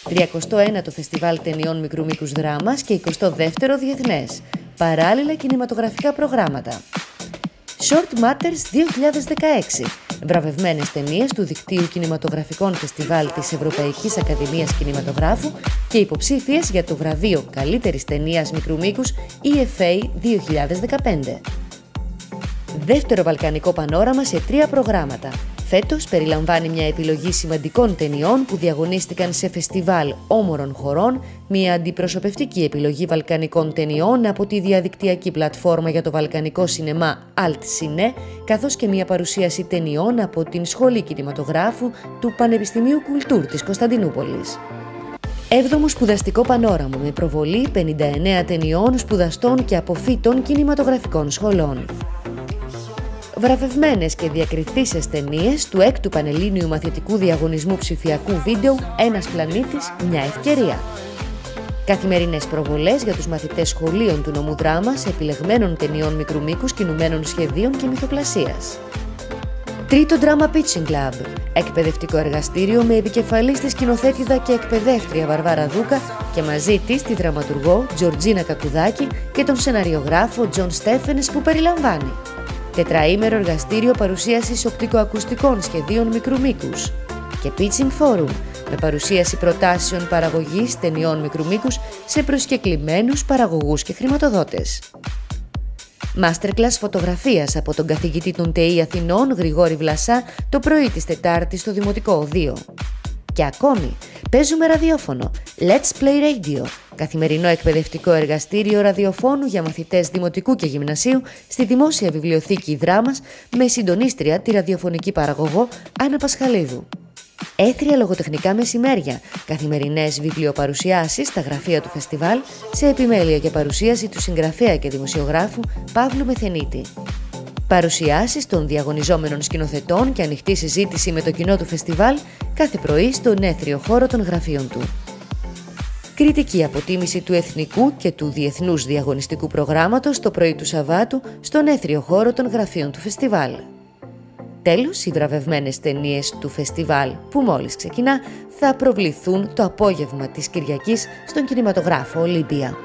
31ο Φεστιβάλ Ταινιών Μικρού Μήκους Δράμας και 22ο Διεθνές. Παράλληλα κινηματογραφικά προγράμματα. Short Matters 2016. Βραβευμένες ταινίες του Δικτύου Κινηματογραφικών Φεστιβάλ της Ευρωπαϊκής Ακαδημίας Κινηματογράφου και υποψήφιες για το βραβείο Καλύτερης Ταινίας Μικρού Μήκους EFA 2015. Δεύτερο βαλκανικό πανόραμα σε 3 προγράμματα. Φέτος περιλαμβάνει μια επιλογή σημαντικών ταινιών που διαγωνίστηκαν σε φεστιβάλ όμορων χωρών, μια αντιπροσωπευτική επιλογή βαλκανικών ταινιών από τη διαδικτυακή πλατφόρμα για το βαλκανικό σινεμά AltCine, καθώς και μια παρουσίαση ταινιών από την Σχολή Κινηματογράφου του Πανεπιστημίου Κουλτούρ της Κωνσταντινούπολης. 7ο σπουδαστικό πανόραμα με προβολή 59 ταινιών σπουδαστών και αποφύτων κινηματογραφικών σχολών. Βραβευμένες και διακριθήσεις ταινίες του 6ου Πανελλήνιου Μαθητικού Διαγωνισμού Ψηφιακού Βίντεο «Ένας πλανήτης, μια ευκαιρία». Καθημερινές προβολές για τους μαθητές σχολείων του νομού Δράμας επιλεγμένων ταινιών μικρού μήκους, κινουμένων σχεδίων και μυθοπλασίας. Τρίτο Drama Pitching Club, εκπαιδευτικό εργαστήριο με επικεφαλής τη σκηνοθέτηδα και εκπαιδεύτρια Βαρβάρα Δούκα και μαζί της τη δραματουργό Τζορτζίνα Κακουδάκη και τον σεναριογράφο Τζον Στέφενες που περιλαμβάνει. Τετραήμερο εργαστήριο παρουσίασης οπτικοακουστικών σχεδίων μικρού μήκους και Pitching Forum με παρουσίαση προτάσεων παραγωγής ταινιών μικρού μήκους σε προσκεκλημένους παραγωγούς και χρηματοδότες. Μάστερκλας φωτογραφίας από τον καθηγητή των ΤΕΗ Αθηνών Γρηγόρη Βλασσά το πρωί της Τετάρτης στο Δημοτικό Οδείο. Και ακόμη, παίζουμε ραδιόφωνο, Let's Play Radio, καθημερινό εκπαιδευτικό εργαστήριο ραδιοφώνου για μαθητές δημοτικού και γυμνασίου στη Δημόσια Βιβλιοθήκη Δράμας με συντονίστρια τη ραδιοφωνική παραγωγό Άννα Πασχαλίδου. Έθρια λογοτεχνικά μεσημέρια, καθημερινές βιβλιοπαρουσιάσεις στα γραφεία του φεστιβάλ σε επιμέλεια και παρουσίαση του συγγραφέα και δημοσιογράφου Παύλου Μεθενίτη. Παρουσιάσεις των διαγωνιζόμενων σκηνοθετών και ανοιχτή συζήτηση με το κοινό του φεστιβάλ κάθε πρωί στον έθριο χώρο των γραφείων του. Κριτική αποτίμηση του εθνικού και του διεθνούς διαγωνιστικού προγράμματος το πρωί του Σαββάτου στον έθριο χώρο των γραφείων του φεστιβάλ. Τέλος, οι βραβευμένες ταινίες του φεστιβάλ που μόλις ξεκινά θα προβληθούν το απόγευμα της Κυριακής στον κινηματογράφο Ολύμπια.